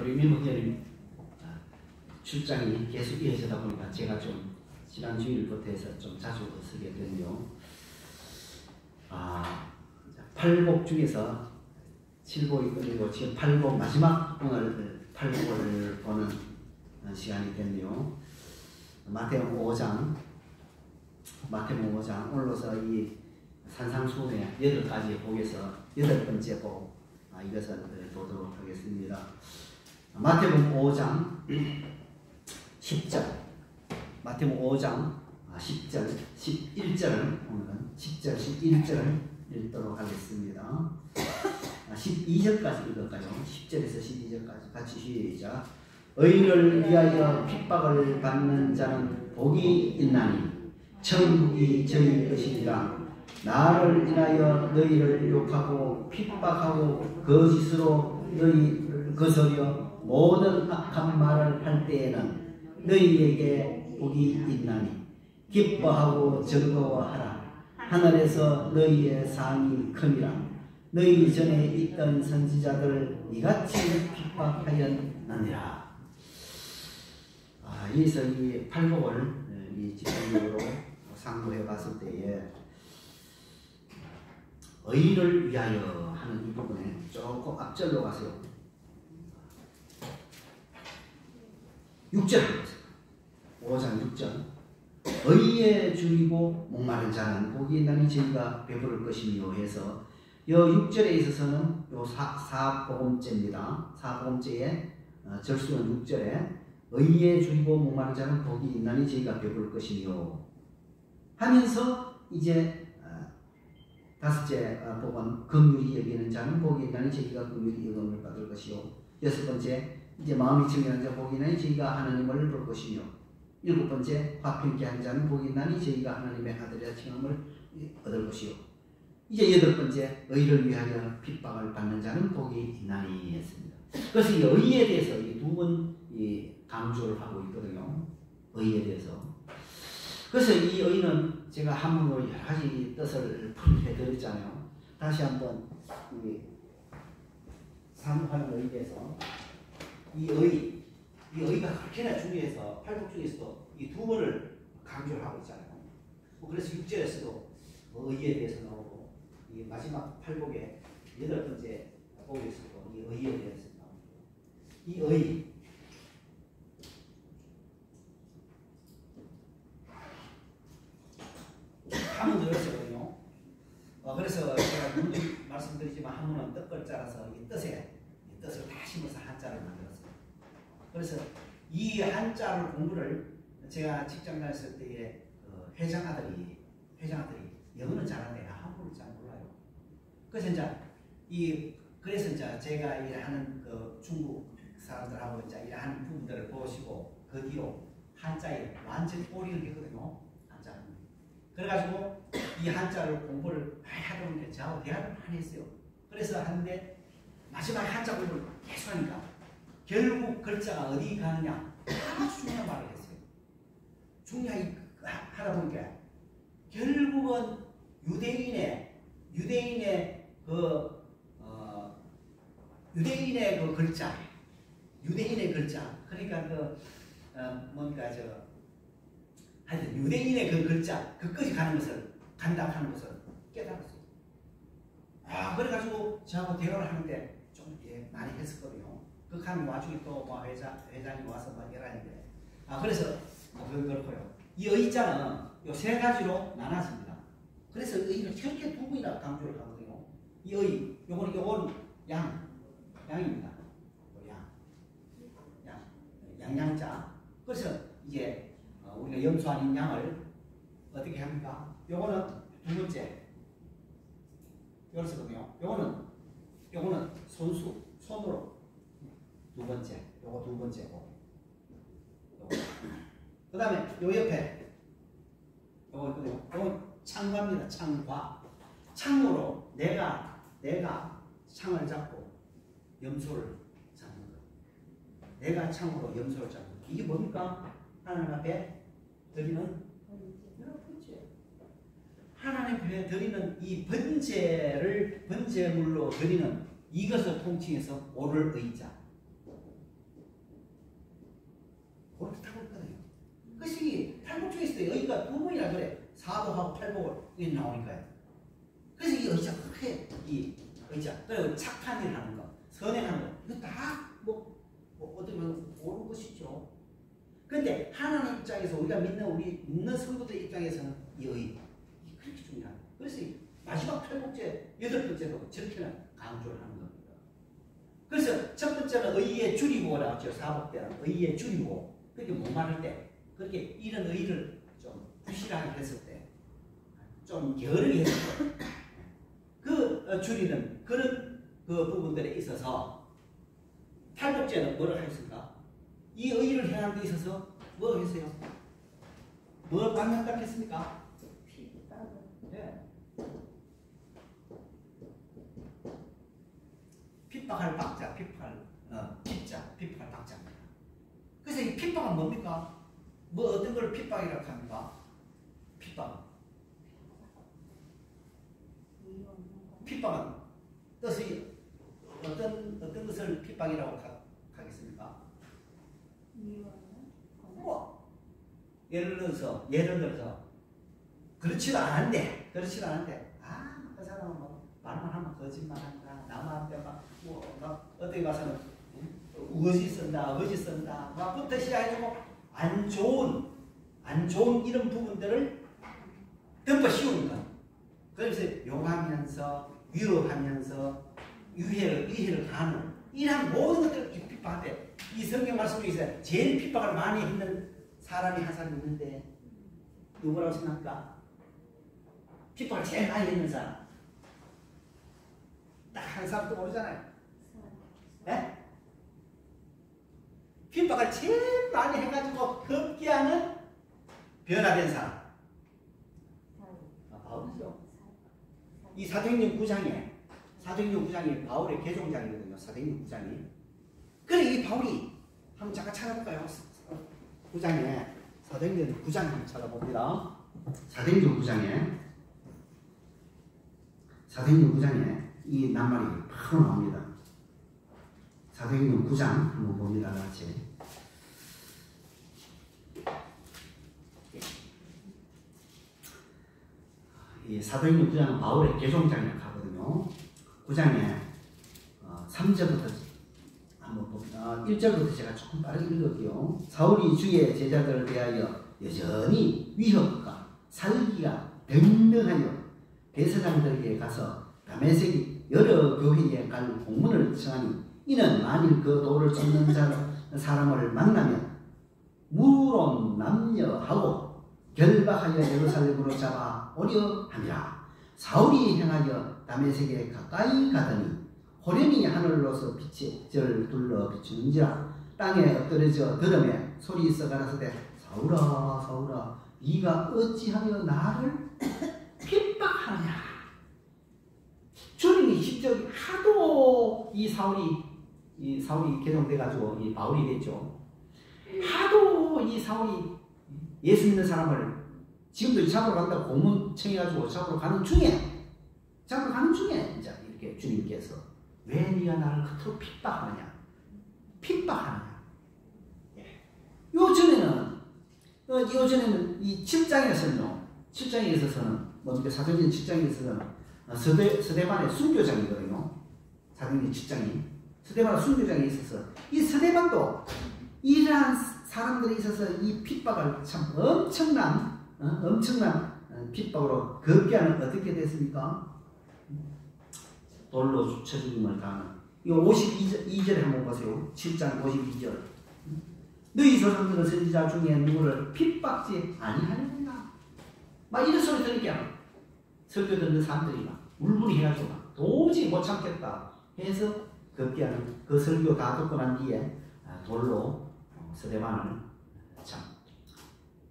우리 민목회님 출장이 계속 이어지다 보니까 제가 좀 지난 주일부터 해서 좀 자주 쓰게 됐네요. 팔복 중에서 7복이 끝이고 지금 8복 마지막 오늘 8복을 보는 시간이 됐네요. 마태복음 5장 오늘로서 이 산상수훈의 8가지 복에서 8번째 복 이것을 보도록 하겠습니다. 마태복음 5장 10절 마태복음 5장 10절 11절을 오늘은 10절 11절을 읽도록 하겠습니다. 12절까지 읽을까요? 10절에서 12절까지 같이 시작. 의인을 위하여 핍박을 받는 자는 복이 있나니 천국이 저희 것이니라. 나를 인하여 너희를 욕하고 핍박하고 거짓으로 너희를 거스려 모든 악한 말을 할 때에는 너희에게 복이 있나니 기뻐하고 즐거워하라. 하늘에서 너희의 상이 크니라. 너희 전에 있던 선지자들 이같이 핍박하였느니라. 여기서 이 팔복을 이 집중적으로 상고해 봤을 때에 의를 위하여 하는 이 부분에 조금 앞절로 가세요. 6절 5장 6절 의에 줄이고 목마른 자는 복이 있나니 저희가 배부를 것이며 해서 이 6절에 있어서는 요 4복음째입니다. 4복음째의 절수는 6절에 의에 줄이고 목마른 자는 복이 있나니 저희가 배부를 것이며 하면서 이제 다섯째 복은 긍휼히 여기는 자는 복이 있나니 저희가 긍휼히 여김을 받을 것이요. 여섯 번째 이제 마음이 청결한 자 복이 있나니 저희가 하나님을 볼 것이며 일곱 번째 화평케 한 자는 복이 있나니 저희가 하나님의 아들이라 칭함을 얻을 것이요. 이제 여덟 번째 의를 위하여 핍박을 받는 자는 복이 있나니 했습니다. 그래서 이 의에 대해서 이 두 번 강조를 하고 있거든요. 의에 대해서. 그래서 이 의는 제가 한문으로 여러 가지 뜻을 풀이해 드렸잖아요. 다시 한번 사무하는 의에 대해서 이 의가 그렇게나 중요해서 팔복 중에서도 이 두 번을 강조를 하고 있잖아요. 그래서 6절에서도 의에 대해서 나오고 이 마지막 팔복의 8번째 복에서도 이 의에 대해서 나옵니다. 이 의 한문도 열었거든요. 그래서 제가 누누이 말씀드리지만 한문은 뜻글자라서 이 뜻을 다 심어서 한자를 만들었어요. 그래서 이 한자를 공부를 제가 직장 다녔을 때에 회장아들이 영어는 잘하는데 한문을 잘 몰라요. 그래서 이제 제가 일하는 그 중국 사람들하고 이제 일하는 부분들을 보시고 그 뒤로 한자에 완전히 꼬리를 했거든요. 한자는. 그래가지고 이 한자를 공부를 많이 하다 보니까 저하고 대화를 많이 했어요. 그래서 하는데 마지막에 한자 공부를 계속 하니까 결국 글자가 어디 가느냐 아주 중요한 말을 했어요. 중요하게 하다 보니까 결국은 유대인의 글자 그러니까 하여튼 유대인의 그 글자 그까지 간다 하는 것을 깨달았어요. 그래가지고 저하고 대화를 하는데 좀 많이 했었거든요. 그 하는 와중에 또 회장이 와서 일하는데 그래서 그렇고요. 이 의자는 요 세 가지로 나눠집니다. 그래서 의를 저렇게 두 번이나 강조를 하거든요. 이 의 요건 양입니다. 양양자. 그래서 이제 우리가 염소 아닌 양을 어떻게 합니까? 요거는 두 번째. 요걸 쓰거든요. 요거는 손으로 두 번째. 요거 두 번째고. 그 다음에 요 옆에 요거 있거든요. 요건 창과입니다. 창과. 창으로 내가 창을 잡고 염소를 잡는 거. 내가 창으로 염소를 잡는 거. 이게 뭡니까? 하나님 앞에 드리는 번제. 하나님 앞에 드리는 이 번제물로 드리는 이것을 통칭해서 오를 의자. 그렇게 타고 있거든요. 그래서 이 탈북 중에서도 여기가 두 번이나 그래. 사복하고 탈북을 이게 나오니까요. 그래서 이 의자 그렇게 이 의자 그리고 착한 일을 하는 거, 선행하는 거 이거 다 어떻게 보면 옳은 것이죠. 그런데 하나님 입장에서 우리가 믿는 성도들 입장에서는 이 의 그렇게 중요한 거예요. 그래서 마지막 탈북제 8번째도 저렇게는 강조를 하는 겁니다. 그래서 첫 번째는 의의 줄이고라고 했죠. 사복 때는 의의 줄이고 그렇게 목마를 때 그렇게 이런 의를 좀 부실하게 했을 때 좀 게으르게 했을 때 그 줄이는 그런 그 부분들에 있어서 탈북제는 뭐를 하였습니까? 이 의를 행하는 데 있어서 뭐 했어요? 뭘 방향답했습니까? 네. 핍박할 박자, 핍박할 박자입니다. 그래서 이 핍박은 뭡니까? 뭐 어떤 걸 핍박이라고 합니까? 핍박은 뜻이 어떤 것을 핍박이라고 하겠습니까? 뭐 예를 들어서 그렇지도 않은데 그 사람은 뭐 말만 하면 거짓말한다, 남한테 막 어떻게 봐서는 어지 쓴다, 막부터 시작해주고 안 좋은 이런 부분들을 덮어 씌우는 거. 그래서 욕하면서 위로하면서 위해를 가하는 이러한 모든 것들을 핍박한데 이 성경 말씀 중에서 제일 핍박을 많이 했는 사람이 한 사람이 있는데 누구라고 생각합니까? 핍박을 제일 많이 했는 사람 딱 한 사람도 모르잖아요. 네? 핍박을 제일 많이 해가지고 급기야는 변화된 사람 바울이죠. 이 사도행전 9장이 바울의 개종장이거든요. 사도행전 9장이. 그래 이 바울이 한번 잠깐 찾아볼까요? 9장에 사도행전 9장 한번 찾아봅니다. 사도행전 9장에 이 낱말이 바로 나옵니다. 사도행전 9장 한번 봅니다. 같이. 이 사도행전 9장은 바울의 개종장이라고 하거든요. 9장에 3절부터 한번 봅니다. 1절부터 제가 조금 빠르게 읽을게요. 사울이 주의 제자들을 대하여 여전히 위협과 살기가 등등하여 대사장들에게 가서 다메섹 여러 교회에 갈 공문을 청하니 이는 만일 그 도를 쫓는 사람을 만나면 무론 남녀하고 결박하여 예루살렘으로 잡아 오려 함이라. 사울이 행하여 다메섹에 가까이 가더니 호련히 하늘로서 빛이 저를 둘러 비추는지라. 땅에 엎드려져 들음에 소리 있어 가라사대 사울아 사울아 네가 어찌하여 나를 핍박하느냐. 주님이 직접 하도 이 사울이 개종돼 가지고 이 바울이 됐죠. 하도 이 사울이 예수 믿는 사람을 지금도 잡으러 간다고 공문 청해가지고 잡으러 가는 중에 이제 이렇게 주님께서 왜 네가 나를 그토록 핍박하느냐. 요전에는 이 7장에 있어서는 뭡니까? 사도행전 7장에 있어서는 스데반의 순교장이거든요. 사도행전 7장이 스데반의 순교장에 있어서 이 스데반도 이러한 사람들이 있어서 이 핍박을 참 엄청난 핍박으로 급기야는 어떻게 됐습니까? 돌로 쳐 죽임을 당하는. 이거 52절에 한번 보세요. 7장 52절. 너희 조상들은 선지자 중에 누구를 핍박지 아니하느냐. 막 이런 소리 들으니까 설교 듣는 사람들이 막 울분해가지고 막 도저히 못 참겠다 해서 급기야는 그 설교 다 듣고 난 뒤에 돌로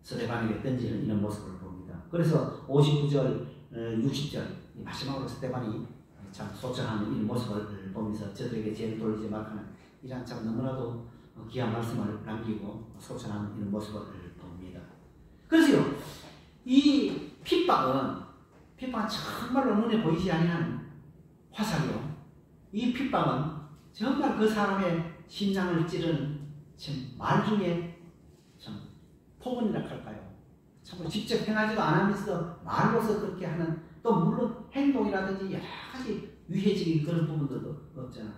스데반에게 던지는 이런 모습을 봅니다. 그래서 59절, 60절 마지막으로 스데반이 참 소천하는 이런 모습을 보면서 저들에게 죄를 돌리지 말라는 이런 참 너무나도 귀한 말씀을 남기고 소천하는 이런 모습을 봅니다. 그래서요, 이 핍박은 정말로 눈에 보이지 아니하는 화살이요. 이 핍박은 정말 그 사람의 심장을 찌르는 말 중에 폭언이라 할까요? 참으로 직접 행하지도 않으면서 말로서 그렇게 하는, 또 물론 행동이라든지 여러 가지 위해적인 그런 부분들도 없잖아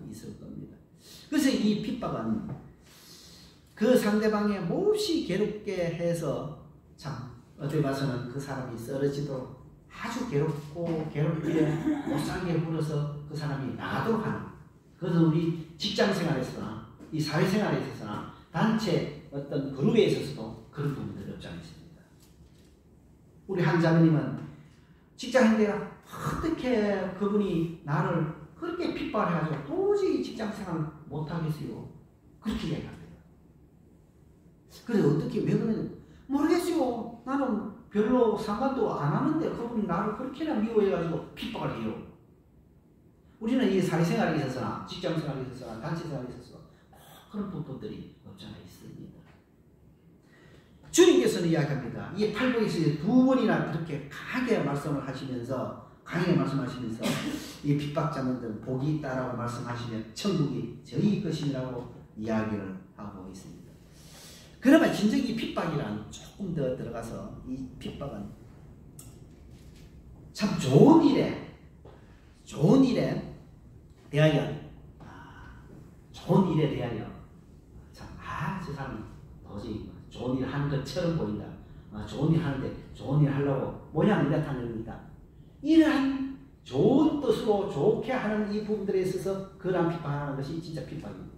있을 겁니다. 그래서 이 핍박은 그 상대방의 몹시 괴롭게 해서 참 어떻게 봐서는 그 사람이 쓰러지도록 아주 괴롭고 괴롭게 못살게 굴어서 그 사람이 나가도록 하는, 그것은 우리 직장생활에서나 이 사회생활에 있어서나 단체 어떤 그룹에 있어서도 그런 부분들이 없지 않습니다. 우리 한 자매님은 직장인데요, 어떻게 그분이 나를 그렇게 핍박을 해가지고 도저히 직장생활을 못하겠어요, 그렇게 얘기합니다. 그래서 어떻게, 왜 그러냐, 모르겠어요, 나는 별로 상관도 안 하는데 그분이 나를 그렇게나 미워해가지고 핍박을 해요. 우리는 이 사회생활에 있어서나 직장생활에 있어서나 단체생활에 있어서 그런 부분들이 없잖아 있습니다. 주님께서는 이야기합니다. 이 팔복에서 두 번이나 그렇게 강하게 말씀하시면서 이 핍박자들은 복이 있다라고 말씀하시면 천국이 저희 것이라고 이야기를 하고 있습니다. 그러면 진정 이 핍박이란 조금 더 들어가서 이 핍박은 참 좋은 일에 대하여 참 저 사람이 도저히 좋은 일 하는 것처럼 보인다. 좋은 일 하는데 좋은 일 하려고 모양 이렇다는 겁니다. 이러한 좋은 뜻으로 좋게 하는 이 부분들에 있어서 그런 핍박하는 것이 진짜 핍박입니다.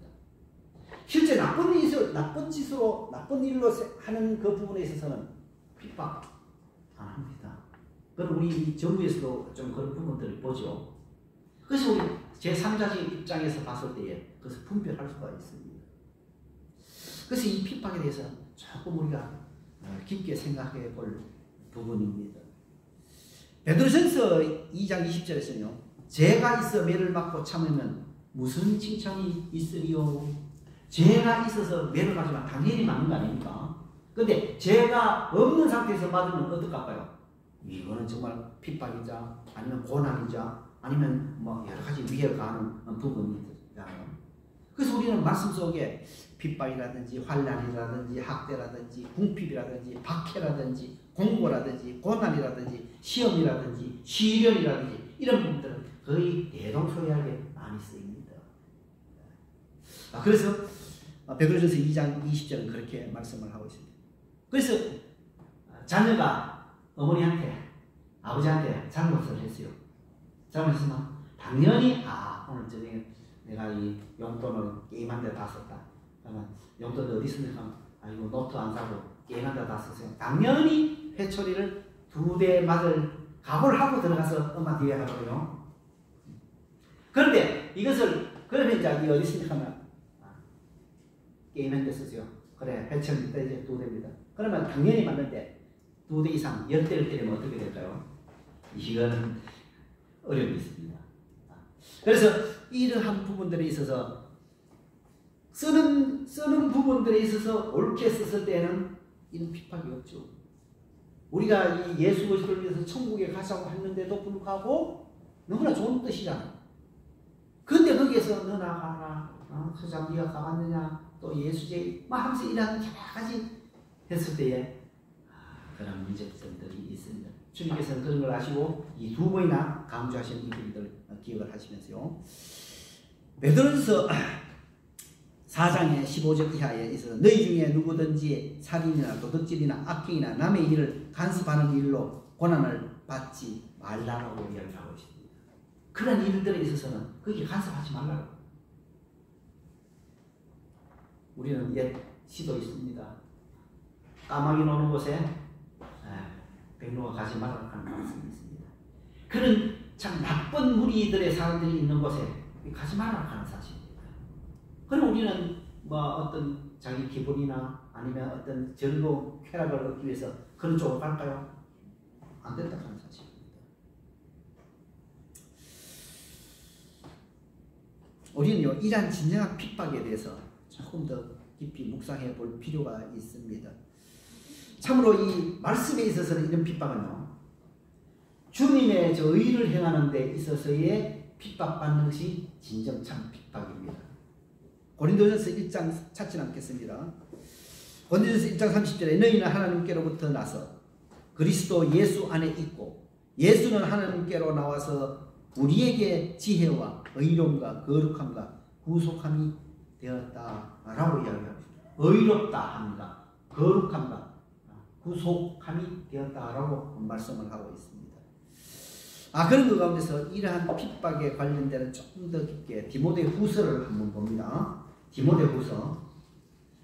실제 나쁜 짓으로 나쁜 일로 하는 그 부분에 있어서는 핍박 안 합니다. 그럼 우리 정부에서도 좀 그런 부분들을 보죠. 그래서 우리 제3자적인 입장에서 봤을 때에 그것을 분별할 수가 있습니다. 그래서 이 핍박에 대해서 조금 우리가 깊게 생각해 볼 부분입니다. 베드로전서 2장 20절에서는요, 죄가 있어 매를 맞고 참으면 무슨 칭찬이 있으리요? 죄가 있어서 매를 맞으면 당연히 맞는 거 아닙니까? 근데 죄가 없는 상태에서 맞으면 어떨까요? 이거는 정말 핍박이자 아니면 고난이자 아니면 뭐 여러 가지 위해를 가하는 부분이잖아요. 그래서 우리는 말씀 속에 핍박이라든지 환난이라든지 학대라든지 궁핍이라든지 박해라든지 공고라든지 고난이라든지 시험이라든지 시련이라든지 이런 부분들은 거의 대동소이하게 많이 쓰입니다. 그래서 베드로전서 2장 20절은 그렇게 말씀을 하고 있습니다. 그래서 자녀가 어머니한테 아버지한테 잘못을 했어요. 잘못했으면 당연히 오늘 저녁에 내가 이 용돈을 게임한 데 다 썼다. 그러면 용돈이 어디 있습니까? 이거 노트 안 사고 게임한 데 다 썼어요. 당연히 회초리를 2대 맞을 각오를 하고 들어가서 엄마 뒤에 하고요. 그런데 이것을 그러면 이제 어디 있습니까? 하면 게임한 데 쓰세요. 그래 회초리 이제 2대입니다. 그러면 당연히 맞는데 2대 이상 10대를 때리면 어떻게 될까요? 이거는 어려움이 있습니다. 그래서 이러한 부분들에 있어서 쓰는 부분들에 있어서 옳게 썼을 때는 이런 핍박이 없죠. 우리가 이 예수 그리스도를 위해서 천국에 가자고 했는데도 불구하고 너무나 좋은 뜻이잖아요. 그런데 거기에서 너 나가라, 서장 네가 가봤느냐, 또 예수제 막 하면서 이런 여러 가지 했을 때에 그런 문제점들이 있습니다. 주님께서는 그런 걸 아시고 이 2번이나 강조하신 이 부분들 기억을 하시면서요. 베드로전서 4장의 15절 이하에 있어서 너희 중에 누구든지 살인이나 도둑질이나 악행이나 남의 일을 간섭하는 일로 고난을 받지 말라고 이야기하고 있습니다. 그런 일들에 있어서는 거기에 간섭하지 말라고. 우리는 옛 시도 있습니다. 까마귀 노는 곳에 백로가 가지 말라고 하는 말씀이 있습니다. 그런 참 나쁜 무리들의 사람들이 있는 곳에 가지 말라고 하는 사실입니다. 그럼 우리는 뭐 어떤 자기 기분이나 아니면 어떤 즐거운 쾌락을 얻기 위해서 그런 쪽으로 갈까요? 안 된다고 하는 사실입니다. 우리는요, 이러한 진정한 핍박에 대해서 조금 더 깊이 묵상해 볼 필요가 있습니다. 참으로 이 말씀에 있어서는 이런 핍박은요, 주님의 저 의를 행하는 데 있어서의 핍박받는 것이 진정 참 핍박입니다. 고린도전서 1장 찾지 않겠습니다. 고린도전서 1장 30절에 너희는 하나님께로부터 나서 그리스도 예수 안에 있고 예수는 하나님께로 나와서 우리에게 지혜와 의로움과 거룩함과 구속함이 되었다라고 이야기합니다. 의롭다 함과 거룩함과 구속함이 되었다라고 말씀을 하고 있습니다. 그런 것 가운데서 이러한 핍박에 관련된 조금 더 깊게 디모데후서를 한번 봅니다. 디모데후서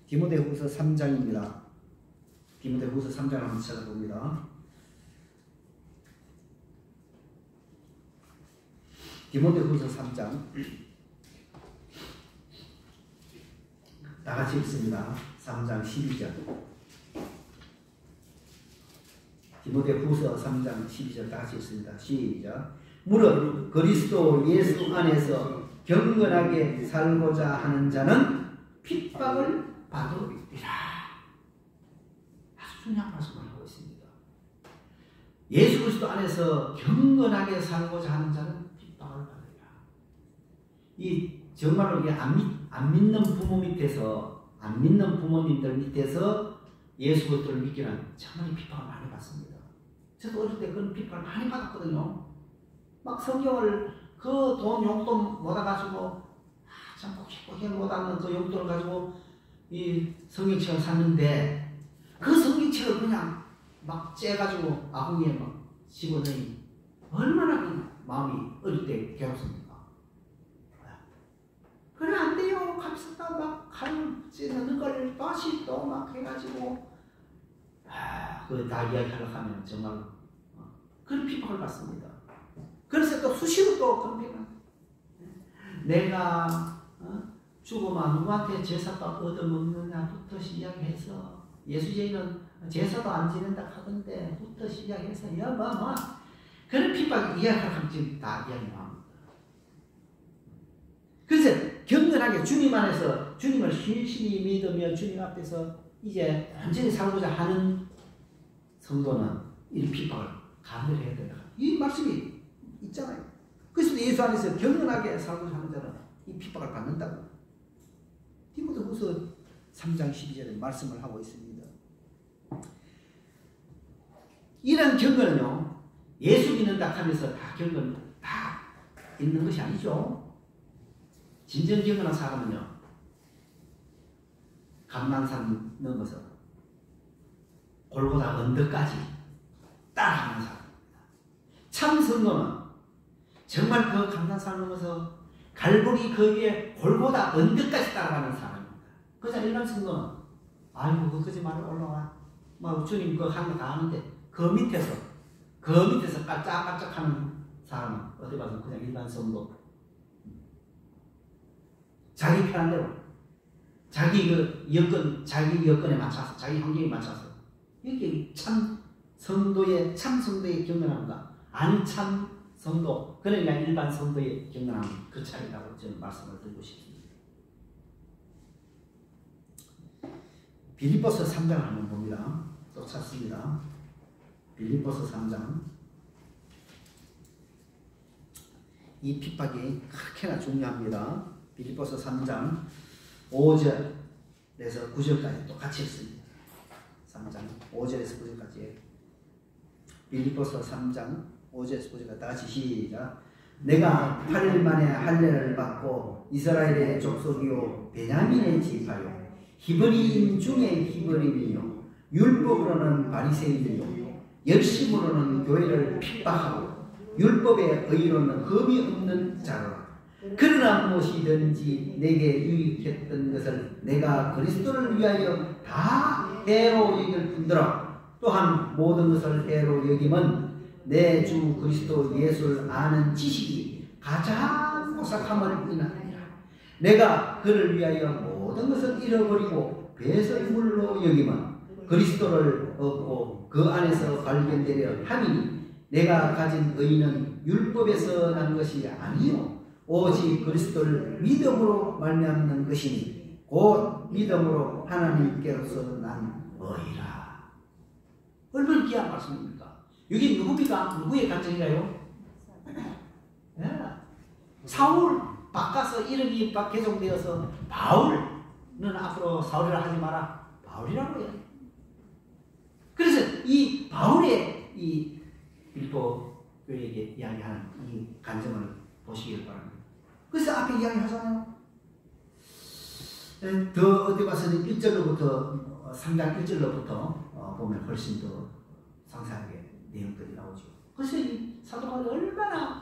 3장입니다. 디모데후서 3장을 한번 찾아봅니다. 디모데후서 3장 다 같이 읽습니다. 3장 12절. 디모데후서 3장 12절 다 같이 읽습니다. 시작. 무릇 그리스도 예수 안에서 경건하게 살고자 하는 자는 핍박을 받으리라. 아주 중요한 말씀을 하고 있습니다. 예수 그리스도 안에서 경건하게 살고자 하는 자는 핍박을 받으리라. 이 정말로 이게 안 믿는 부모 밑에서, 안 믿는 부모님들 밑에서 예수 그리스도를 믿기는 정말 핍박을 많이 받습니다. 저도 어릴 때 그런 핍박을 많이 받았거든요. 막 성경을 그 돈 용돈 모아가지고 참 복잡하게 못하는 그 용돈을 가지고 이 성경책을 샀는데 그 성경책을 그냥 막 째가지고 아궁이에 막 집어넣으니 얼마나 그 마음이 어릴 때 괴롭습니까? 그래 안 돼요. 감싸다 막 칼을 찌르는 걸 다시 또 막 해가지고 그걸 다 이야기하려고 하면 정말 그런 핍박을 받습니다. 그래서 또 수시로 또 그런 핍박. 내가 죽으면 누구한테 제사밥 얻어먹느냐부터 시작해서 예수제는 제사도 안 지낸다 하던데 부터 시작해서 그런 핍박 이야기하면 지금 다 이야기 나옵니다. 그래서 경건하게 주님 안에서 주님을 신실히 믿으며 주님 앞에서 이제 완전히 살고자 하는 성도는 이 핍박을 감내해야 된다. 이 말씀이 있잖아요. 그래서 예수 안에서 경건하게 살고자 하는 자는 이 핍박을 받는다고 디모데후서 3장 12절에 말씀을 하고 있습니다. 이런 경건은요, 예수 믿는다 하면서 다 경건 다 있는 것이 아니죠. 진정 경건한 사람은요, 감난산 넘어서 골고다 언덕까지 따라가는 사람입니다. 참 성도는 정말 그 감난산 넘어서 갈보리 그 위에 골고다 언덕까지 따라가는 사람입니다. 그래서 일반 성도는 아이고 그거지 말로 올라와 막 주님 그 하는 거 다 아는데 그 밑에서 깔짝깔짝하는 사람은 어디 봐서 그냥 일반 성도, 자기 편한 대로 자기 여건에 맞춰서 자기 환경에 맞춰서 이게 참 성도의 경건함과 안 참 성도, 그러니까 일반 성도의 경건함 그 차이라고 저는 말씀을 드리고 싶습니다. 빌립보서 3장을 한번 봅니다. 또 찾습니다. 빌립보서 3장. 이 핍박이 그렇게나 중요합니다. 빌립보서 3장 5절에서 9절까지 또 같이 읽습니다. 3장 5절에서 9절까지. 빌립보서 3장 5절에서 9절까지 다 같이 시작. 내가 8일 만에 할례를 받고 이스라엘의 족속이요 베냐민의 지파요 히브리인 중에 히브리인이요 율법으로는 바리새인이요 열심으로는 교회를 핍박하고 율법의 의로는 흠이 없는 자로라. 그러나 무엇이든지 내게 유익했던 것을 내가 그리스도를 위하여 다 해로 여길 뿐더러 또한 모든 것을 해로 여김은 내 주 그리스도 예수를 아는 지식이 가장 오싹함을 인하니라. 내가 그를 위하여 모든 것을 잃어버리고 배설물로 여김은 그리스도를 얻고 그 안에서 발견되려 함이니 내가 가진 의는 율법에서 난 것이 아니요 오직 그리스도를 믿음으로 말미암는 것이니 곧 믿음으로 하나님께로서 난 의라. 얼마나 귀한 말씀입니까? 여기 누굽니까? 누구의 간증인가요? 네. 사울 바꿔서 이름이 개종되어서 바울은 앞으로 사울이라 하지 마라. 바울이라고 해요. 그래서 이 바울의 이 빌립보 교회에게 이야기하는 이 간증을 보시길 바랍니다. 그래서 앞에 이야기하잖아요. 더 어디 가서는 1절로부터 3장 1절로부터 보면 훨씬 더 상세하게 내용들이 나오죠. 그래서 이 사도 바울이 얼마나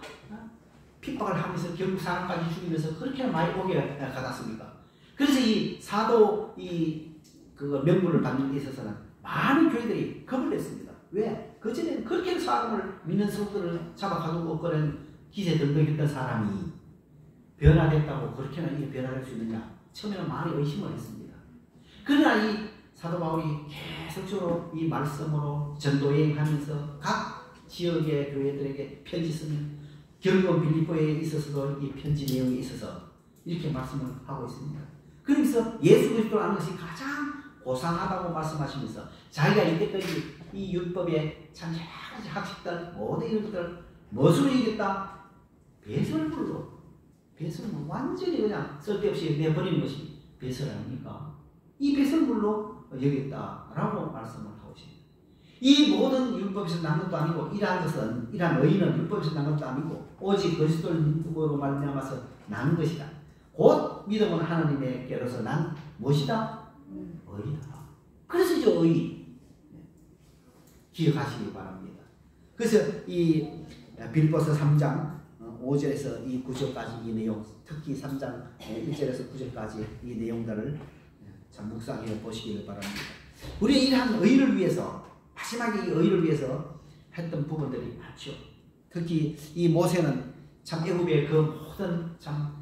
핍박을 하면서 결국 사람까지 죽이면서 그렇게 많이 오게 받았습니까? 그래서 이 사도 그 명분을 받는 데 있어서는 많은 교회들이 겁을 냈습니다. 왜? 그전에는 그렇게 사람을 믿는 성도를 잡아가두고 그런 기세 등등했던 사람이 변화됐다고 그렇게나 이게 변화될 수 있느냐? 처음에는 많이 의심을 했습니다. 그러나 이 사도 바울이 계속적으로 이 말씀으로 전도여행하면서 각 지역의 교회들에게 편지 쓰면 결국 빌립보에 있어서도 이 편지 내용에 있어서 이렇게 말씀을 하고 있습니다. 그러면서 예수 그리스도를 아는 것이 가장 고상하다고 말씀하시면서 자기가 이때까지 이 율법의 참 여러 가지 학식들 모든 이런 것들을 무엇으로 이겼다? 배설물로. 배설물 완전히 그냥 쓸데없이 내버리는 것이 배설 아닙니까? 이 배설물로 여겼다라고 말씀을 하고 있습니다. 이 모든 율법에서 난 것도 아니고 이러한 의인은 율법에서 난 것도 아니고 오직 그리스도를 믿음으로 말미암아서 난 것이다. 곧 믿음은 하나님께로서 난 무엇이다? 의이다. 그래서 이제 의 기억하시기 바랍니다. 그래서 이 빌립보서 3장 5절에서 이 9절까지 이 내용, 특히 3장 1절에서 9절까지 이 내용들을 참 묵상해 보시기를 바랍니다. 우리의 이러한 의를 위해서, 마지막에 이 의를 위해서 했던 부분들이 많죠. 특히 이 모세는 참 애굽의 그 모든 참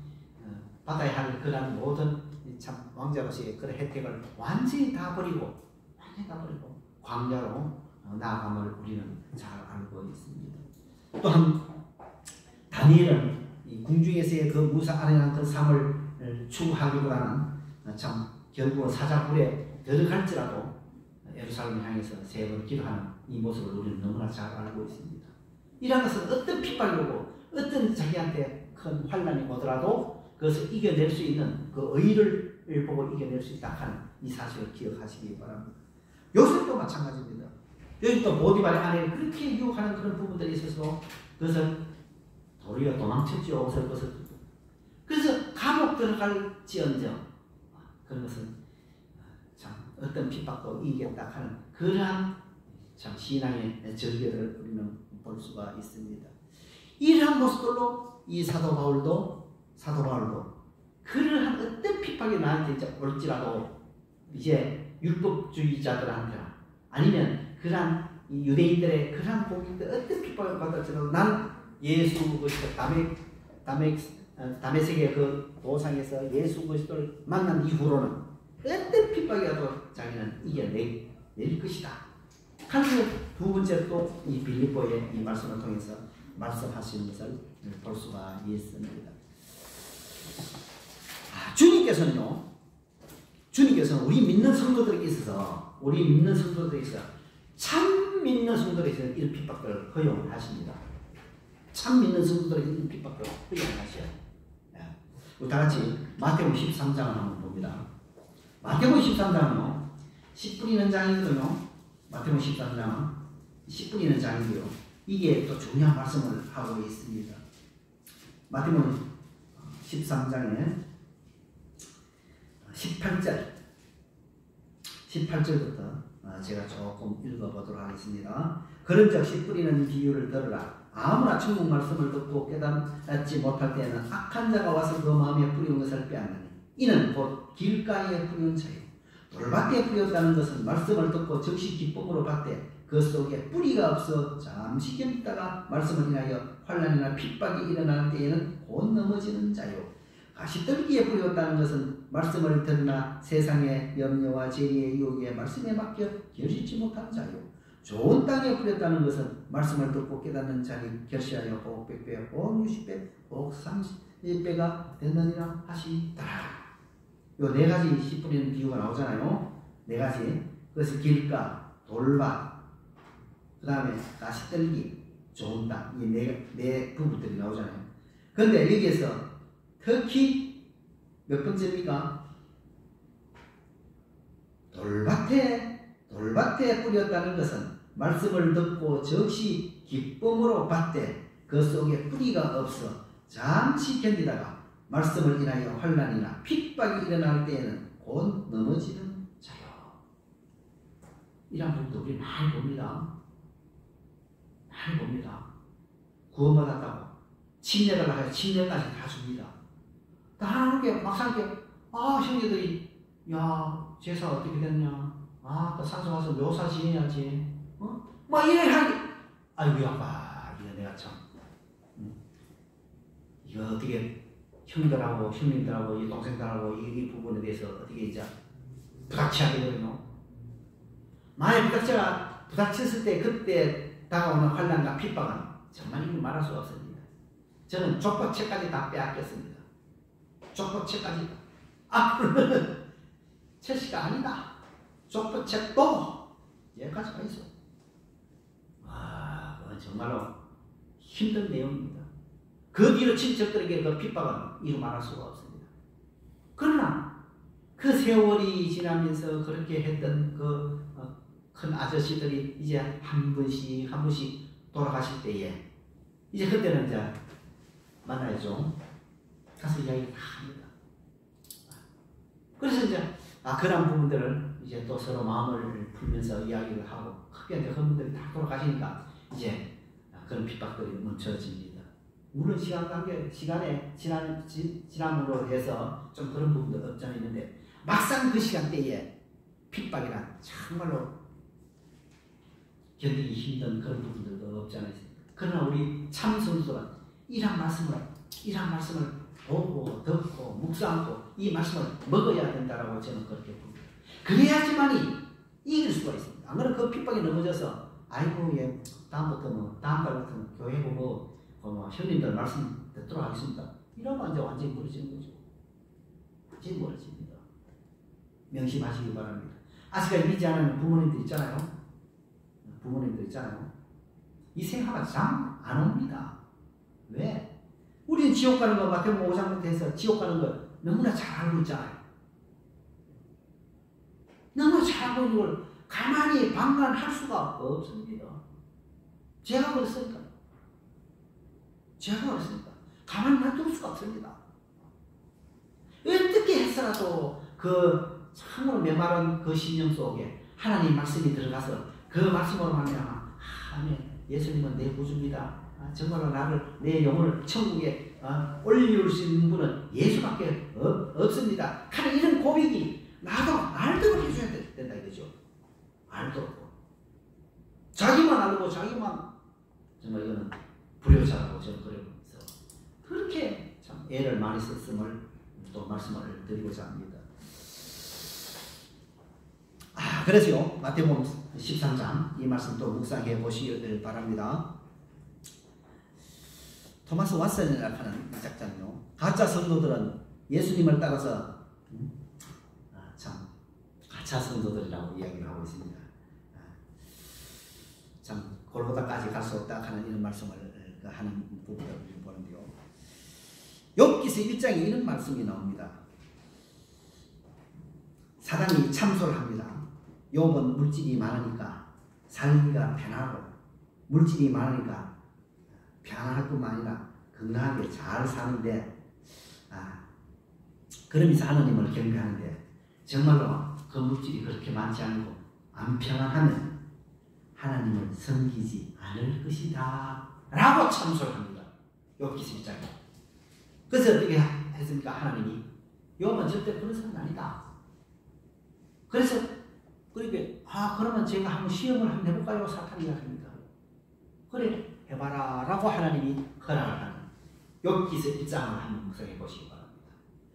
받아야 할 그런 모든 참 왕자로서의 그런 혜택을 완전히 다 버리고 광야로 나아감을 우리는 잘 알고 있습니다. 또한 다니엘은 이 궁중에서의 그 무사 안행한 그 삶을 추구하기보다는 참 결국은 사자굴에 들어갈지라도 예루살렘을 향해서 세 번 기도하는 이 모습을 우리는 너무나 잘 알고 있습니다. 이런 것은 어떤 핍박이 오고 어떤 자기한테 큰 환난이 오더라도 그것을 이겨낼 수 있는 그 의를 보고 이겨낼 수 있다 하는 이 사실을 기억하시기 바랍니다. 요셉도 마찬가지입니다. 요셉도 보디발의 아내를 그렇게 유혹하는 그런 부분들이 있어서 그것을 도리어 도망쳤죠. 옷을 벗어주고. 그래서 감옥 들어갈지언정 그런 것은 참 어떤 핍박도 이기겠다 하는 그러한 참 신앙의 절개를 우리는 볼 수가 있습니다. 이러한 모습들로 이 사도 바울도 그러한 어떤 핍박이 나한테 올지라도 이제 율법주의자들한테나 아니면 그러한 유대인들의 그러한 공격들 어떤 핍박을 받을지라도 난 예수 그리스도 다메섹의 그 도상에서 예수 그리스도를 만난 이후로는 어떤 핍박이 와도 자기는 이겨낼 것이다. 하나님 두 번째 또 이 빌립보의 이 말씀을 통해서 말씀하시는 것을 볼 수가 있습니다. 주님께서는 우리 믿는 성도들에게 있어서 참 믿는 성도들에게 있어서 이런 핍박들을 허용하십니다. 참 믿는 성도들에게 이런 핍박들을 허용하셔요. 우리 다 같이 마태복음 13장을 한번 봅니다. 마태복음 13장은요, 씨 뿌리는 장이거든요. 마태복음 13장은 씨 뿌리는 장이고요. 이게 또 중요한 말씀을 하고 있습니다. 마태복음 13장에 18절부터 제가 조금 읽어보도록 하겠습니다. 그런즉 씨 뿌리는 비유를 들으라. 아무나 천국 말씀을 듣고 깨닫지 못할 때에는 악한 자가 와서 그 마음에 뿌리는 것을 빼앗느니 이는 곧 길가에 뿌리는 자요. 돌밭에 뿌렸다는 것은 말씀을 듣고 즉시 기쁨으로 받되 그 속에 뿌리가 없어 잠시 견디다가 말씀을 인하여 환난이나 핍박이 일어나는 때에는 곧 넘어지는 자요. 가시떨기에 뿌렸다는 것은 말씀을 듣나 세상의 염려와 재리의 유혹에 말씀에 맡겨 결실치 못한 자요. 좋은 땅에 뿌렸다는 것은 말씀을 듣고 깨닫는 자니 결실하여 복 100배, 복 60배, 복 30배가 됐느니라 하시더라. 요 네 가지 씨 뿌리는 비유가 나오잖아요. 네 가지. 그것이 길가, 돌밭, 그 다음에 가시떨기, 좋은 땅. 이 네 부분들이 나오잖아요. 그런데 여기에서 특히 몇 번째입니까? 돌밭에 뿌렸다는 것은 말씀을 듣고 즉시 기쁨으로 받되 그 속에 뿌리가 없어 잠시 견디다가 말씀을 인하여 환난이나 핍박이 일어날 때에는 곧 넘어지는 자요. 이런 분도 우리 많이 봅니다. 많이 봅니다. 구원받았다고 침례를 하여 침례까지 다 줍니다. 다 하나님께 막상 이렇게 형제들이 제사 어떻게 됐냐? 또 산소 가서 묘사 지내야지. 막 이래 하기. 아이고 아빠 이거 내가 참 이거 어떻게 형님들하고 이 동생들하고 이 부분에 대해서 어떻게 이제 부닥치하게 되거든요. 만약 부닥쳤을 때 그때 다가오는 환난과 핍박은 정말 이걸 말할 수가 없습니다. 저는 족보책까지 다 빼앗겼습니다. 족보책까지. 그러면 채씨가 아니다. 족보책도 여기까지 가 있어. 그건 정말로 힘든 내용입니다. 그 뒤로 친척들에게 그 핍박은 이루 말할 수가 없습니다. 그러나 그 세월이 지나면서 그렇게 했던 그 큰 아저씨들이 이제 한 분씩 돌아가실 때에 이제 그때는 이제 만나야죠. 가서 이야기 다 합니다. 그래서 이제 그런 부분들을 이제 또 서로 마음을 풀면서 이야기를 하고 크게 이제 그분들이 다 돌아가시니까 이제 그런 핍박들이 멈춰집니다. 물론 시간에 지남으로 해서 좀 그런 부분도 없지 않아 있는데 막상 그 시간대에 핍박이란 정말로 견디기 힘든 그런 부분들도 없지 않아 있습니다. 그러나 우리 참 성도들은 이런 말씀을 보고 듣고 묵상하고 이 말씀을 먹어야 된다라고 저는 그렇게 봅니다. 그래야지만이 이길 수가 있습니다. 안 그러면 그 핍박에 넘어져서 다음 달부터는 교회 보고 형님들 말씀 듣도록 하겠습니다. 이러면 이제 완전히 무너지는 거죠. 완전히 무너집니다. 명심하시기 바랍니다. 아직까지 믿지 않는 부모님들 있잖아요. 이 생각은 참 안 옵니다. 왜? 우리는 지옥 가는 거 마태복음 5장부터 해서 지옥 가는 거 너무나 잘 알고 있잖아요. 너무나 잘 알고 있는 걸 가만히 방관할 수가 없습니다. 제가 그랬으니까. 가만히 놔둘 수가 없습니다. 어떻게 해서라도 그 참으로 메마른 그 심령 속에 하나님 말씀이 들어가서 그 말씀으로 말미암아 예수님은 내 구주입니다. 정말로 내 영혼을 천국에 올려올 수 있는 분은 예수밖에 없습니다. 하는 이런 고백이 나도 알도록 해줘야 된다 이거죠. 알도록. 자기만 알고 자기만 정말 이거는 불효자라고 저는 그러면서 그렇게 참 애를 많이 썼음을 또 말씀을 드리고자 합니다. 그래서요 마태복음 13장 이 말씀 또 묵상해 보시길 바랍니다. 토마스 왓슨이라고 하는 이 작자는요 가짜 성도들은 예수님을 따라서 참 가짜 성도들이라고 이야기를 하고 있습니다. 참 골고다까지 갈 수 없다 하는 이런 말씀을 하는 부분을 보는데요. 욥기서 1장에 이런 말씀이 나옵니다. 사단이 참소를 합니다. 욥은 물질이 많으니까 살기가 편하고 물질이 많으니까 편안할 뿐만 아니라 건강하게 잘 사는데 그러면서 하나님을 경배하는데 정말로 그 물질이 그렇게 많지 않고 안 편안하면 하나님을 섬기지 않을 것이다 라고 참소를 합니다. 욥기서 1장에. 그래서 어떻게 했습니까? 하나님이 욥은 절대 그런 사람이 아니다. 그래서 그러면 제가 한번 시험을 한번 해볼까요? 사탄이 이야기합니다. 그래 해봐라 라고 하나님이 허락을 하는 욥기서 1장을 한번 묵상해 보시기 바랍니다.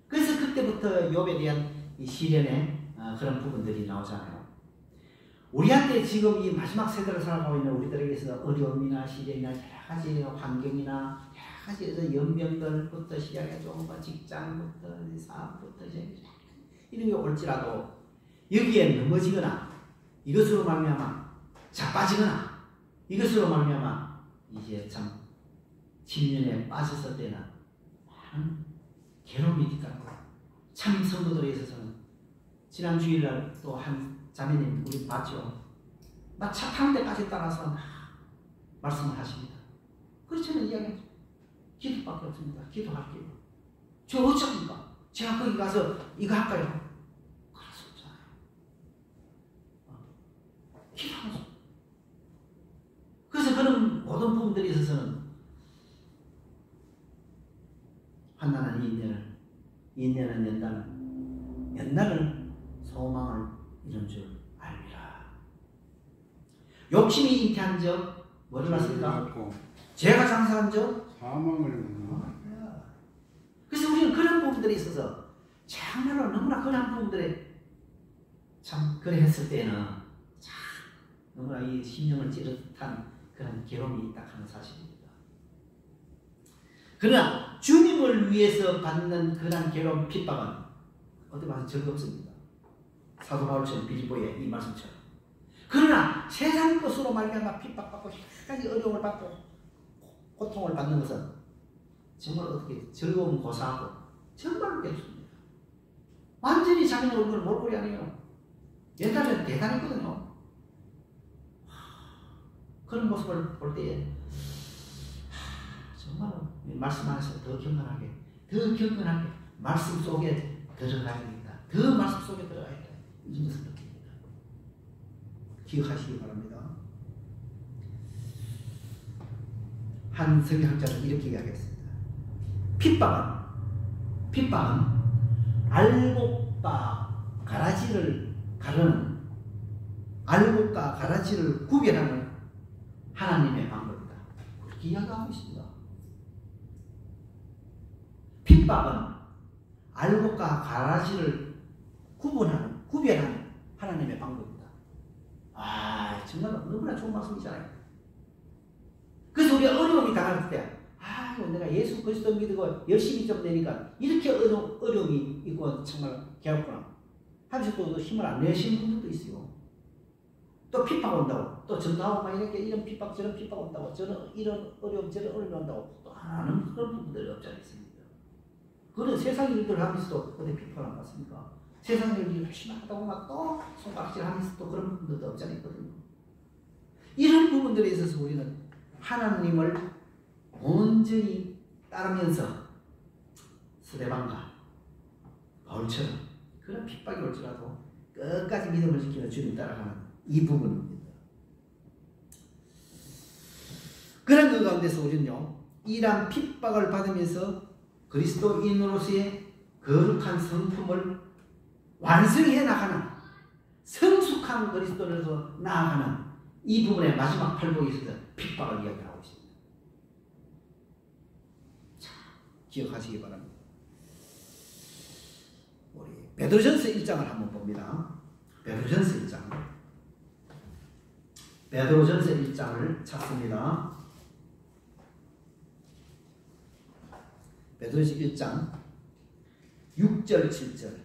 그래서 그때부터 욥에 대한 이 시련의 그런 부분들이 나오잖아요. 우리한테 지금 이 마지막 세대를 살아가고 있는 우리들에게서 어려움이나 시련이나 여러 가지 환경이나 여러 가지 연병들부터 시작해서 직장부터 사업부터 이런 게 올지라도 여기에 넘어지거나 이것으로 말미암아 자빠지거나 이것으로 말미암아 이제 참 침륜에 빠졌을 때는 많은 괴로움이 있다고 참 성도들에 있어서는 지난 주일날 또 한 자매님 우리 봤죠. 막 차 타는 데까지 따라서 막 말씀을 하십니다. 그래서 저는 이야기하죠. 기도밖에 없습니다. 기도할게요. 저 어쩝니까? 제가 거기 가서 이거 할까요? 그럴 수 없잖아요. 기도하면서. 그래서 그런 모든 부분들에 있어서는 한나는 인내는 연단은 소망을 이룬 줄 알리라. 욕심이 잉태한 적 뭐를 낳습니까? 죄가 장사한 적 사망을. 그래서 우리는 그런 부분들에 있어서 정말로 너무나 그런 부분들에 참 그래 했을 때는 참 너무나 이 심령을 찌릿한 그런 괴로움이 있다 하는 사실입니다. 그러나 주님을 위해서 받는 그런 괴로움 핍박은 어디 봐서 즐겁습니다. 사도 바울처럼 빌립보의 이 말씀처럼. 그러나 세상 것으로 말미암아 핍박받고 여러가지 어려움을 받고 고통을 받는 것은 정말 어떻게 즐거움 고사하고 정말로 괜찮습니다. 완전히 자기는 얼굴 몰골이 아니에요. 옛날에는 대단했거든요. 그런 모습을 볼 때에 정말로 말씀 안에서 더 경건하게 말씀 속에 들어가야 됩니다. 더 말씀 속에 들어가야 됩니다. 이런 것을 느낍니다. 기억하시기 바랍니다. 한 성경학자는 이렇게 이야기했습니다. 핍박은 알곡과 가라지를 구별하는 하나님의 방법이다. 그렇게 이야기하고 있습니다. 핍박은 알곡과 가라지를 구별하는 하나님의 방법이다. 정말 너무나 좋은 말씀이잖아요. 그래서 우리가 어려움이 당할 때, 내가 예수 그리스도 믿고 열심히 좀 내니까 이렇게 어려움이 있고 정말 괴롭구나 하면서 또 힘을 안 내시는 분들도 있어요. 또 핍박 온다고, 또 전도하고 막 이렇게 이런 핍박 저런 핍박 온다고, 저런 이런 어려움 저런 어려움 온다고 또 안 하는 그런 분들이 없지 않습니까? 그런 세상 일들을 하면서도 어디 핍박을 안 받습니까? 세상 일을 열심히 하다 보면 또 손가락질 하면서 또 그런 분들도 없지 않거든요. 이런 부분들에 있어서 우리는 하나님을 온전히 따르면서 스데반과 바울처럼 그런 핍박이 올지라도 끝까지 믿음을 지키며 주님 따라가는 이 부분입니다. 그런 그 가운데서 우리는요, 이러한 핍박을 받으면서 그리스도인으로서의 거룩한 성품을 완성해 나가는 성숙한 그리스도인으로서 나아가는 이 부분의 마지막 팔복에 있어서 핍박을 이야기하고 있습니다. 자, 기억하시기 바랍니다. 우리 베드로전서 1장을 한번 봅니다. 베드로전서 1장을 찾습니다. 베드로전서 1장 6절 7절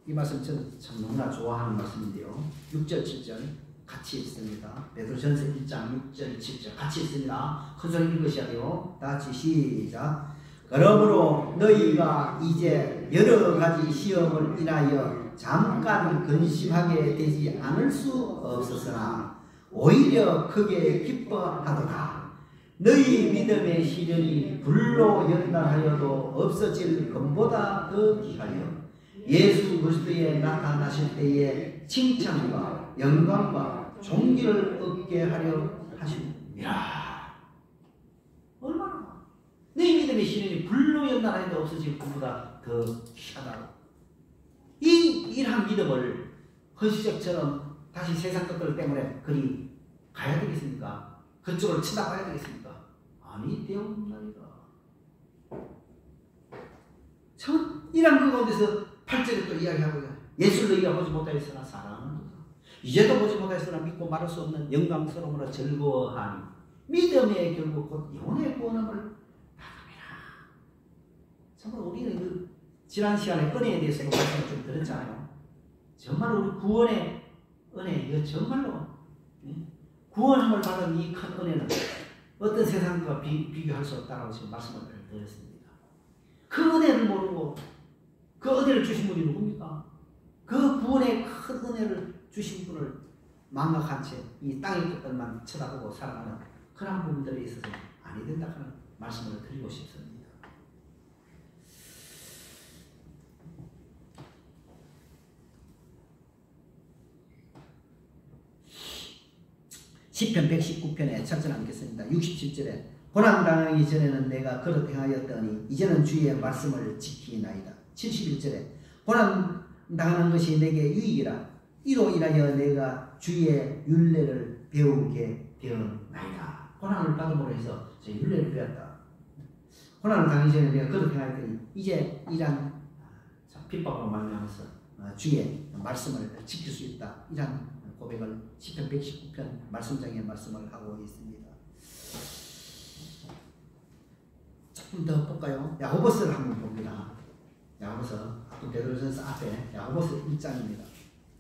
이 말씀 저는 참 너무나 좋아하는 말씀인데요. 6절 7절 같이 있습니다. 베드로전서 1장 6절 7절 같이 있습니다. 큰 소리 읽으셔야 돼요. 다 같이 시작. 그러므로 너희가 이제 여러 가지 시험을 인하여 잠깐 근심하게 되지 않을 수 없었으나 오히려 크게 기뻐하도다. 너희 믿음의 시련이 불로 연단하여도 없어질 것보다 더 귀하여 예수 그리스도에 나타나실 때에 칭찬과 영광과 존귀를 얻게 하려 하십니다. 얼마나 너희 믿음의 시련이 불로 연단하여도 없어질 것보다 더 귀하다고. 이러한 믿음을 허시적처럼 다시 세상 것들 때문에 그리 가야 되겠습니까? 그쪽으로 쳐다봐야 되겠습니까? 아니 되옵나이다. 참 이런 그 가운데서 8절에 또 이야기하고요. 예수를 너희가 보지 못하였으나 사랑하는 이제도 보지 못하였으나 믿고 말할 수 없는 영광스러움으로 즐거워하니 믿음의 결국 곧 영혼의 구원함을 바랍니다. 정말 우리는 그 지난 시간에 은혜에 대해서 말씀을 좀 들었잖아요. 정말 우리 구원의 은혜, 이거 정말로 구원함을 받은 이 큰 은혜는 어떤 세상과 비교할 수 없다고 지금 말씀을 드렸습니다. 그 은혜를 모르고 그 은혜를 주신 분이 누굽니까? 그 구원의 큰 은혜를 주신 분을 망각한 채 이 땅의 것들만 쳐다보고 살아가는 그런 부분들에 있어서 아니 된다 하는 말씀을 드리고 싶습니다. 시편 119편에 찾아남겠습니다. 67절에 고난당하기 전에는 내가 그릇 행하였더니 이제는 주의 말씀을 지키나이다. 71절에 고난당하는 것이 내게 유익이라 이로 인하여 내가 주의 율례를 배우게 되었나이다. 고난을 받음으로 해서 제 율례를 배웠다. 고난을 당하기 전에 내가 그릇 행하였더니 이제 이란 핍박으로 말미암아서 주의 말씀을 지킬 수 있다. 이란 고백을 시편 119편 말씀장에 말씀을 하고 있습니다. 조금 더 볼까요? 야고보서를 한번 봅니다. 야고보서 아까 베드로전서 앞에 야고보서 1장입니다.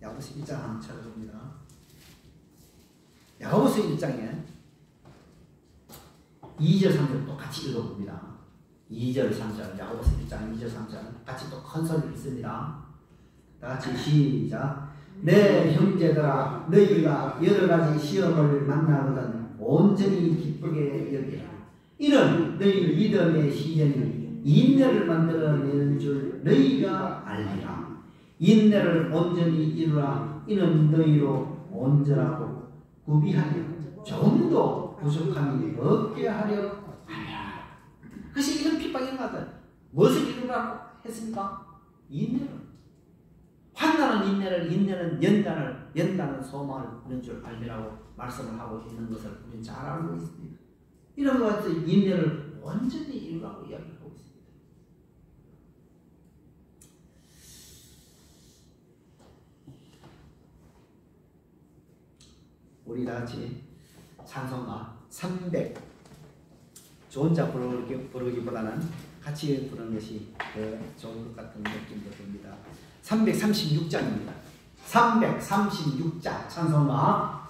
야고보서 1장 한번 찾아봅니다. 야고보서 1장에 2절 3절 똑같이 읽어봅니다. 2절 3절 야고보서 1장 2절 3절 같이 또 큰 소리를 읽습니다. 다같이 시작. 내 형제들아 너희가 여러가지 시험을 만나거든 온전히 기쁘게 여기라. 이는 너희 믿음의 시련이 인내를 만들어내는 줄 너희가 알리라. 인내를 온전히 이루라. 이는 너희로 온전하고 구비하려 좀도 부족함이 없게 하려 하라. 그것이 이런 핍박이 일어나다 무엇을 이루라고 했습니까? 인내를. 환난은 인내를, 인내는 연단은 소망을 이런 줄 알리라고 말씀을 하고 있는 것을 우리는 잘 알고 있습니다. 이런 것 같아서 인내를 완전히 이루라고 이야기를 하고 있습니다. 우리 다 같이 찬송가 300 저 혼자 부르기보다는 같이 부르는 것이 더 좋은 것 같은 느낌도 듭니다. 336장입니다. 336장 찬송가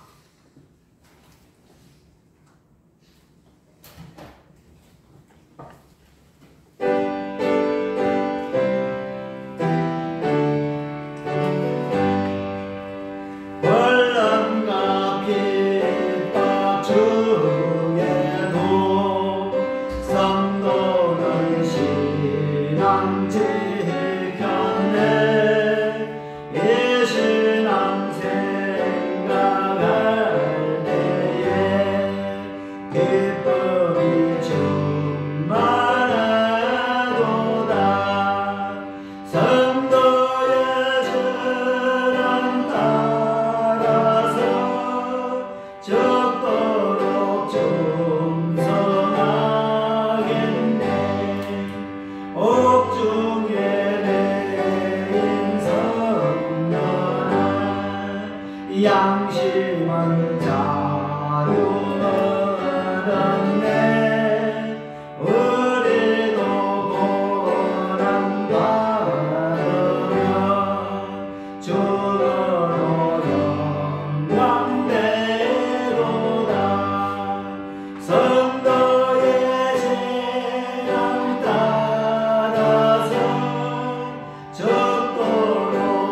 양심은 자유 얻었네. 우리도 고난 받으며 주로 영광되도다. 성도의 신앙 따라서 적도록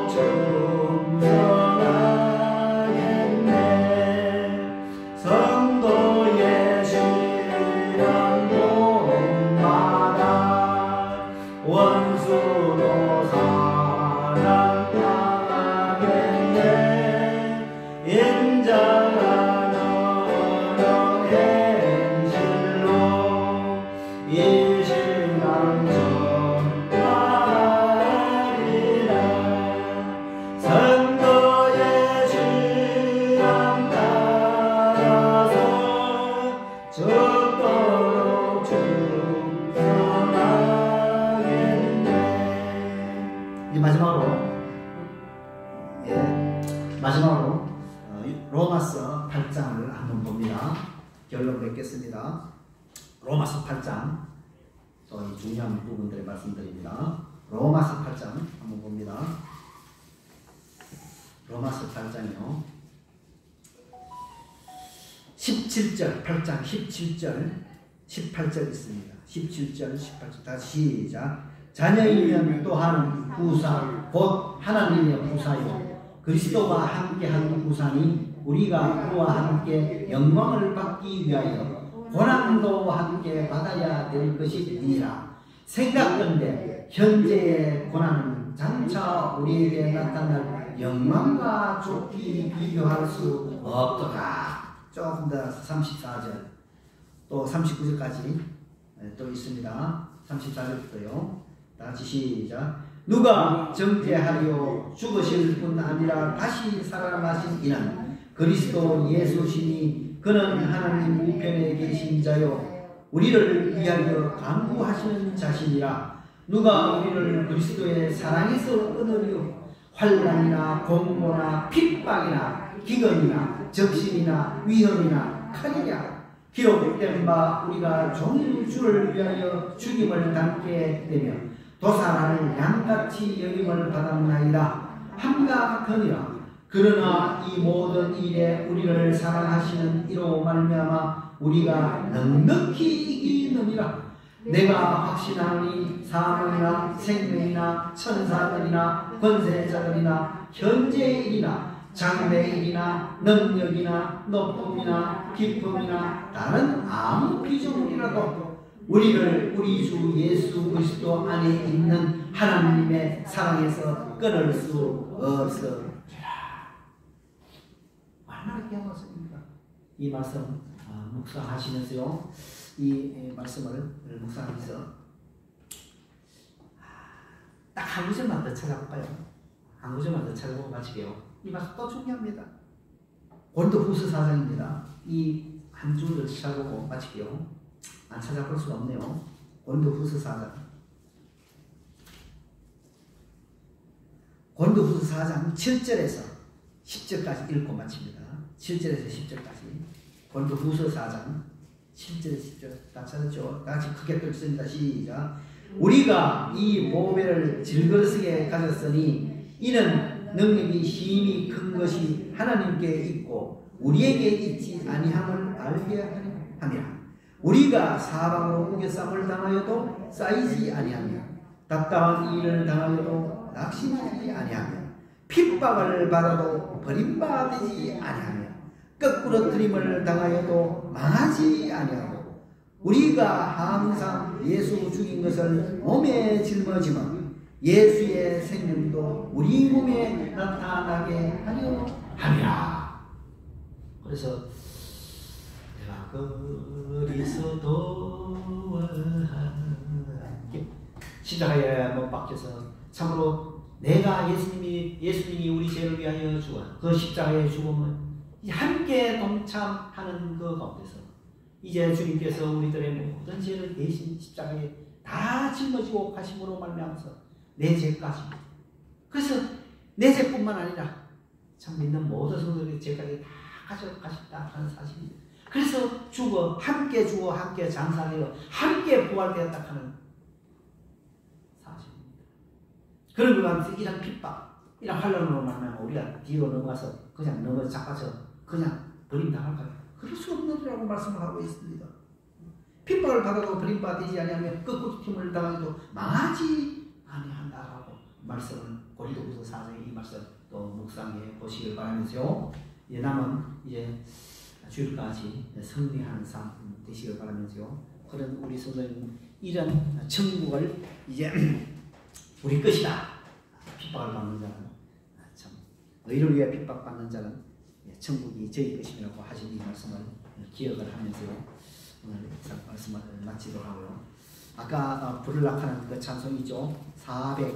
성도의 신앙 본마다 원수로 살아가겠네. 인자가 너는 행실로 이 신앙 전하리라. 성도의 신앙 적도록 충성하겠네. 마지막으로 로마서 8장을 한번 봅니다. 결론 맺겠습니다. 로마서 8장 또 중요한 부분들을 말씀드립니다. 로마서 8장 한번 봅니다. 로마서 8장이요. 17절, 8장 17절, 18절 있습니다. 17절, 18절 다시 시작. 자녀이면 또한 후사 곧 하나님의 부사요 그리스도와 함께한 부사니 우리가 그와 함께 영광을 받기 위하여 고난도 함께 받아야 될 것이니라. 생각건대 현재의 고난은 장차 우리에게 나타날 영광과 좋게 비교할 수 없도다. 조금 더 34절 또 39절까지 또 있습니다. 34절부터요. 다 같이 시작. 누가 정죄하려 죽으실 뿐 아니라 다시 살아나신 이는 그리스도 예수시니 그는 하나님 우편에 계신 자요 우리를 위하여 간구하시는 자신이라. 누가 우리를 그리스도의 사랑에서 끊으려 환난이나 공고나 핍박이나 기근이나 적신이나 위험이나 칼이냐. 기록된 바 우리가 종일 주를 위하여 죽임을 당케 되며 도살하는 양같이 여김을 받았나이다. 함같으니라. 그러나 이 모든 일에 우리를 사랑하시는 이로 말미암아 우리가 넉넉히 이기느니라. 내가 확신하니 사망이나 생명이나 천사들이나 권세자들이나 현재의 일이나 장래의 일이나 능력이나 높음이나 기쁨이나 다른 아무 피조물이라도 우리를 우리 주 예수 그리스도 안에 있는 하나님의 사랑에서 끊을 수 없으리라. 얼마나 귀한 말씀입니까? 이 말씀 묵상하시면서요, 이 말씀을 묵상하면서 딱 한 구절만 더 찾아볼까요? 한 구절만 더 찾아보고 마치게요. 이 말씀 또 중요합니다. 고린도후서 4장입니다. 이 한 줄을 찾아보고 마치게요. 안 찾아볼 수가 없네요. 고린도후서 4장. 고린도후서 4장 7절에서 10절까지 읽고 마칩니다. 7절에서 10절까지. 고린도후서 4장 7절에서 10절 다 찾았죠? 다 같이 크게 읽습니다. 시작. 우리가 이 보배를 질그릇에 가졌으니 이는 능력이 힘이 큰 것이 하나님께 있고 우리에게 있지 아니함을 알게 하며 우리가 사방으로 우겨쌈을 당하여도 쌓이지 아니하며 답답한 일을 당하여도 낙심하지 아니하며 핍박을 받아도 버림받지 아니하며 거꾸러뜨림을 당하여도 망하지 아니하고 우리가 항상 예수 죽인 것을 몸에 짊어지면 예수의 생명도 우리 몸에 나타나게 하려 함이라. 그래서 내가 그리스도와 함께 십자가에 못 박혀서 참으로 내가 예수님이 우리 죄를 위하여 죽은 그 십자가의 죽음을 함께 동참하는 그 가운데서 이제 주님께서 우리들의 모든 죄를 대신 십자가에 다 짊어지고 가심으로 말미암아서 내 죄까지, 그래서 내 죄뿐만 아니라 참 믿는 모든 성도들의 죄까지 다 가져가신다 하는 사실입니다. 그래서 함께 죽어 함께 장사되어 함께 부활되었다 하는 사실입니다. 그런 것같이 이런 핍박, 이런 환난으로 만나면 우리가 뒤로 넘어가서 그냥 잡아서 그냥 버림당할까요? 그럴 수 없는 일이라고 말씀을 하고 있습니다. 핍박을 받아도 버림받지 아니하며 거꾸로팀을 당해도 망하지 아니한다라고 말씀을 고린도후서 4장의 이 말씀 또 묵상해 보시길 바라면서요. 남은 이제 주일까지 승리하는 삶 되시길 바라면서요. 그런 우리 성도님 이런 천국을 이제 우리 것이다. 핍박을 받는 자는 참 너희를 위해 핍박받는 자는 천국이 저희 것이라고 하신 이 말씀을 기억을 하면서요. 오늘 말씀을 마치도록 하고요. 아까 부르락하는 그 찬송이죠. 400